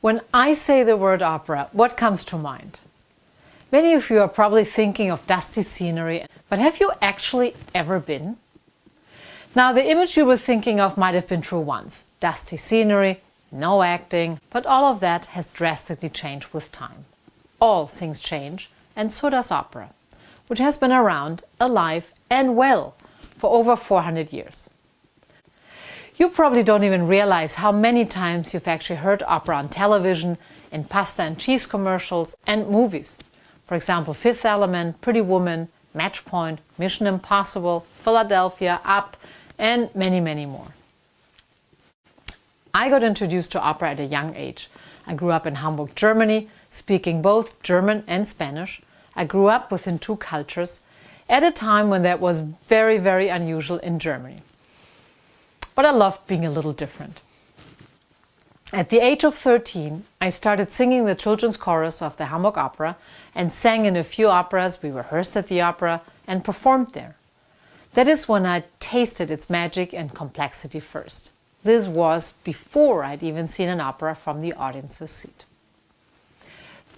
When I say the word opera, what comes to mind? Many of you are probably thinking of dusty scenery, but have you actually ever been? Now, the image you were thinking of might have been true once. Dusty scenery, no acting, but all of that has drastically changed with time. All things change, and so does opera, which has been around, alive and well for over 400 years. You probably don't even realize how many times you've actually heard opera on television, in pasta and cheese commercials, and movies. For example, Fifth Element, Pretty Woman, Match Point, Mission Impossible, Philadelphia, Up, and many, many more. I got introduced to opera at a young age. I grew up in Hamburg, Germany, speaking both German and Spanish. I grew up within two cultures at a time when that was very, very unusual in Germany. But I loved being a little different. At the age of 13, I started singing the children's chorus of the Hamburg Opera and sang in a few operas. We rehearsed at the opera and performed there. That is when I tasted its magic and complexity first. This was before I'd even seen an opera from the audience's seat.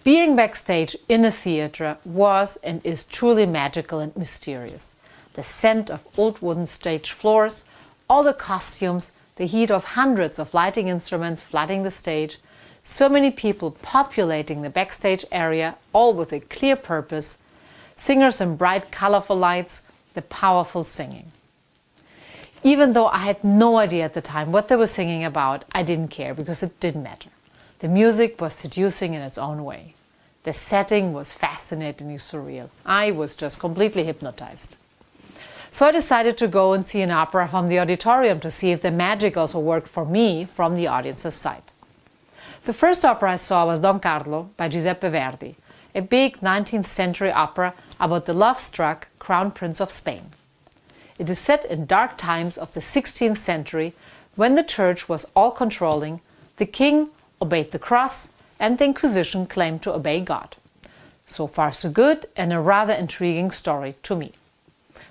Being backstage in a theater was and is truly magical and mysterious. The scent of old wooden stage floors, all the costumes, the heat of hundreds of lighting instruments flooding the stage, so many people populating the backstage area, all with a clear purpose, singers in bright, colorful lights, the powerful singing. Even though I had no idea at the time what they were singing about, I didn't care because it didn't matter. The music was seducing in its own way. The setting was fascinatingly surreal. I was just completely hypnotized. So I decided to go and see an opera from the auditorium to see if the magic also worked for me from the audience's side. The first opera I saw was Don Carlo by Giuseppe Verdi, a big 19th century opera about the love-struck Crown Prince of Spain. It is set in dark times of the 16th century when the church was all-controlling, the king obeyed the cross, and the Inquisition claimed to obey God. So far so good, and a rather intriguing story to me.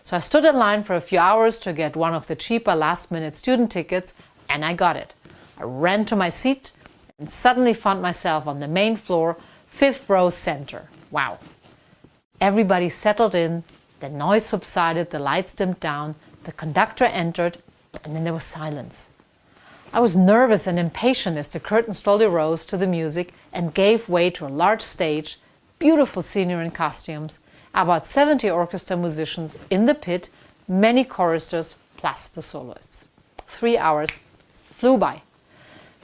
So I stood in line for a few hours to get one of the cheaper last-minute student tickets, and I got it. I ran to my seat and suddenly found myself on the main floor, 5th row center. Wow! Everybody settled in, the noise subsided, the lights dimmed down, the conductor entered, and then there was silence. I was nervous and impatient as the curtain slowly rose to the music and gave way to a large stage, beautiful scenery and costumes, about 70 orchestra musicians in the pit, many choristers, plus the soloists. 3 hours flew by.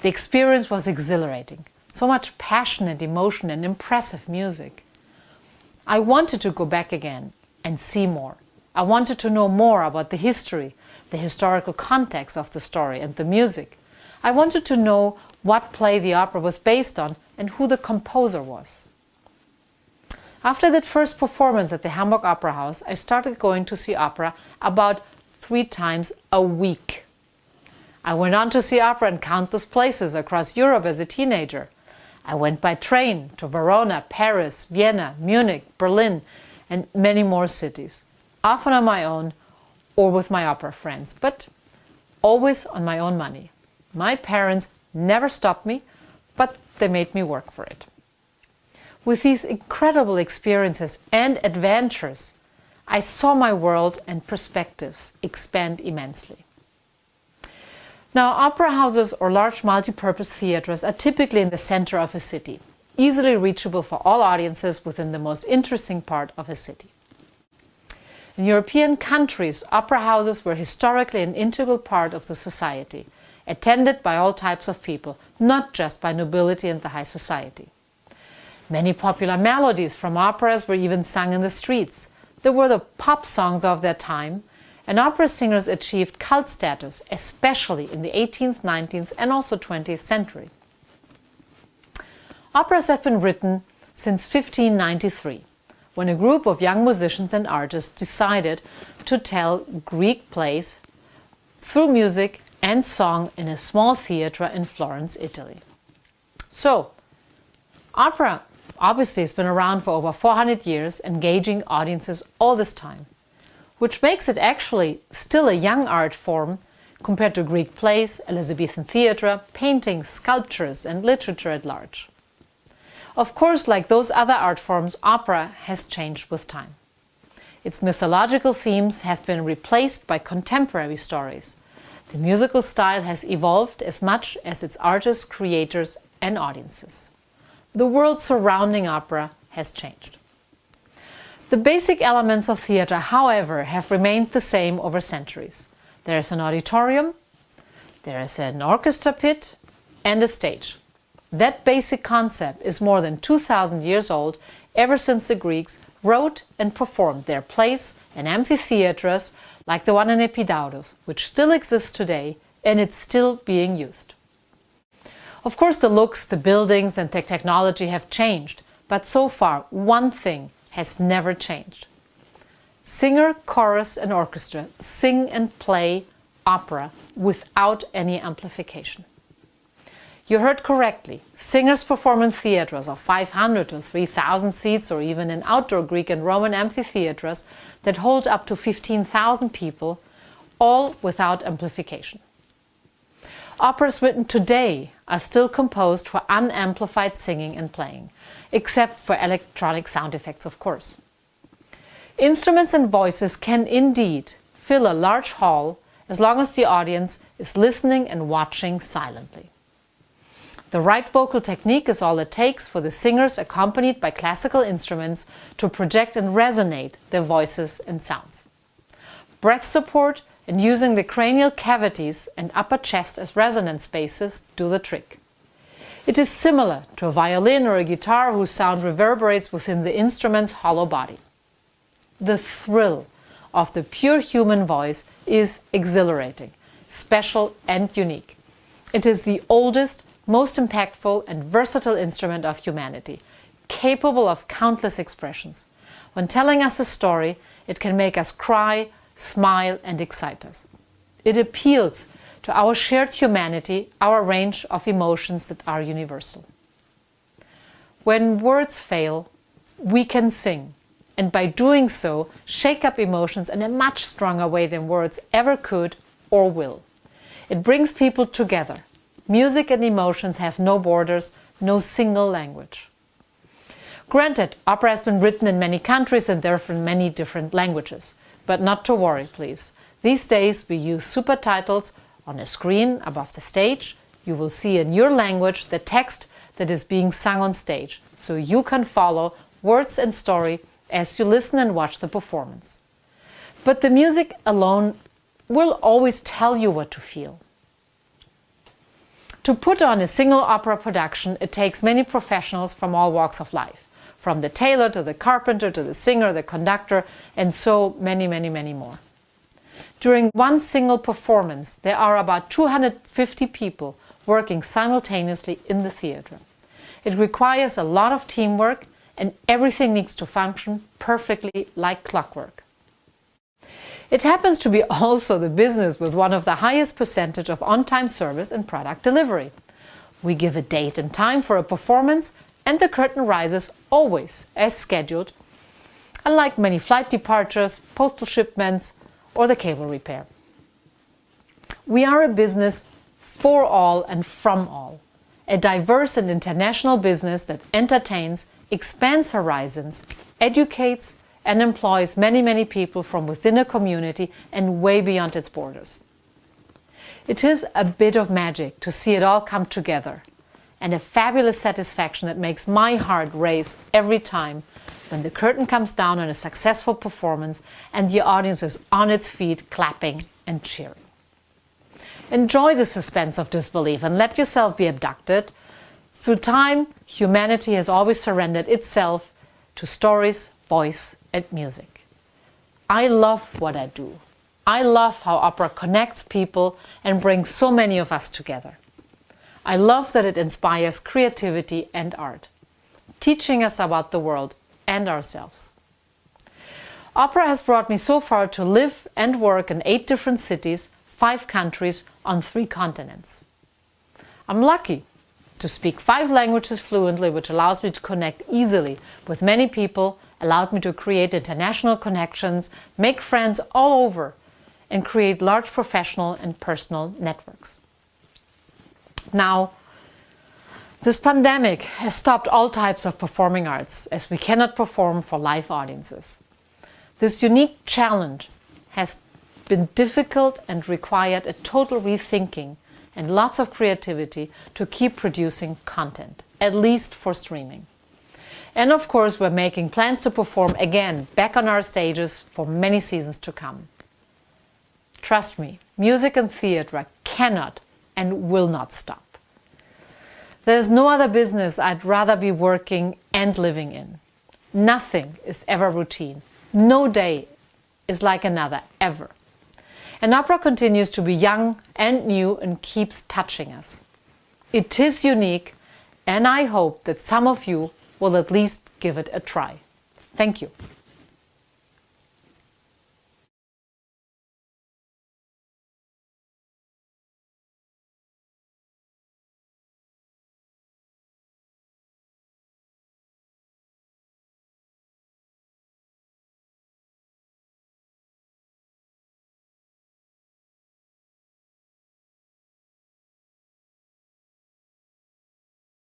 The experience was exhilarating. So much passion and emotion and impressive music. I wanted to go back again and see more. I wanted to know more about the history, the historical context of the story and the music. I wanted to know what play the opera was based on and who the composer was. After that first performance at the Hamburg Opera House, I started going to see opera about 3 times a week. I went on to see opera in countless places across Europe as a teenager. I went by train to Verona, Paris, Vienna, Munich, Berlin, and many more cities, often on my own or with my opera friends, but always on my own money. My parents never stopped me, but they made me work for it. With these incredible experiences and adventures, I saw my world and perspectives expand immensely. Now, opera houses or large multi-purpose theaters are typically in the center of a city, easily reachable for all audiences within the most interesting part of a city. In European countries, opera houses were historically an integral part of the society, attended by all types of people, not just by nobility and the high society. Many popular melodies from operas were even sung in the streets. They were the pop songs of their time, and opera singers achieved cult status, especially in the 18th, 19th, and also 20th century. Operas have been written since 1593, when a group of young musicians and artists decided to tell Greek plays through music and song in a small theatre in Florence, Italy. So, opera obviously has been around for over 400 years, engaging audiences all this time, which makes it actually still a young art form compared to Greek plays, Elizabethan theatre, paintings, sculptures, and literature at large. Of course, like those other art forms, opera has changed with time. Its mythological themes have been replaced by contemporary stories. The musical style has evolved as much as its artists, creators, and audiences. The world surrounding opera has changed. The basic elements of theatre, however, have remained the same over centuries. There is an auditorium, there is an orchestra pit, and a stage. That basic concept is more than 2,000 years old, ever since the Greeks wrote and performed their plays in amphitheatres like the one in Epidaurus, which still exists today, and it's still being used. Of course, the looks, the buildings, and the technology have changed, but so far, one thing has never changed. Singer, chorus, and orchestra sing and play opera without any amplification. You heard correctly. Singers perform in theatres of 500 to 3,000 seats, or even in outdoor Greek and Roman amphitheatres that hold up to 15,000 people, all without amplification. Operas written today are still composed for unamplified singing and playing, except for electronic sound effects, of course. Instruments and voices can indeed fill a large hall as long as the audience is listening and watching silently. The right vocal technique is all it takes for the singers, accompanied by classical instruments, to project and resonate their voices and sounds. Breath support and using the cranial cavities and upper chest as resonance spaces do the trick. It is similar to a violin or a guitar whose sound reverberates within the instrument's hollow body. The thrill of the pure human voice is exhilarating, special, and unique. It is the oldest, most impactful and versatile instrument of humanity, capable of countless expressions. When telling us a story, it can make us cry, smile, and excite us. It appeals to our shared humanity, our range of emotions that are universal. When words fail, we can sing, and by doing so, shake up emotions in a much stronger way than words ever could or will. It brings people together. Music and emotions have no borders, no single language. Granted, opera has been written in many countries and therefore in many different languages. But not to worry, please. These days we use subtitles on a screen above the stage. You will see in your language the text that is being sung on stage, so you can follow words and story as you listen and watch the performance. But the music alone will always tell you what to feel. To put on a single opera production, it takes many professionals from all walks of life, from the tailor to the carpenter to the singer, the conductor, and so many, many, many more. During one single performance, there are about 250 people working simultaneously in the theatre. It requires a lot of teamwork, and everything needs to function perfectly like clockwork. It happens to be also the business with one of the highest percentage of on-time service and product delivery. We give a date and time for a performance, and the curtain rises always as scheduled, unlike many flight departures, postal shipments, or the cable repair. We are a business for all and from all, a diverse and international business that entertains, expands horizons, educates, and employs many, many people from within a community and way beyond its borders. It is a bit of magic to see it all come together, and a fabulous satisfaction that makes my heart race every time when the curtain comes down on a successful performance and the audience is on its feet clapping and cheering. Enjoy the suspense of disbelief and let yourself be abducted. Through time, humanity has always surrendered itself to stories, voice, and music. I love what I do. I love how opera connects people and brings so many of us together. I love that it inspires creativity and art, teaching us about the world and ourselves. Opera has brought me so far to live and work in 8 different cities, 5 countries, on 3 continents. I'm lucky to speak 5 languages fluently, which allows me to connect easily with many people, allowed me to create international connections, make friends all over, and create large professional and personal networks. Now, this pandemic has stopped all types of performing arts, as we cannot perform for live audiences. This unique challenge has been difficult and required a total rethinking and lots of creativity to keep producing content, at least for streaming. And of course, we're making plans to perform again back on our stages for many seasons to come. Trust me, music and theatre cannot and will not stop. There's no other business I'd rather be working and living in. Nothing is ever routine. No day is like another, ever. And opera continues to be young and new and keeps touching us. It is unique, and I hope that some of you will at least give it a try. Thank you.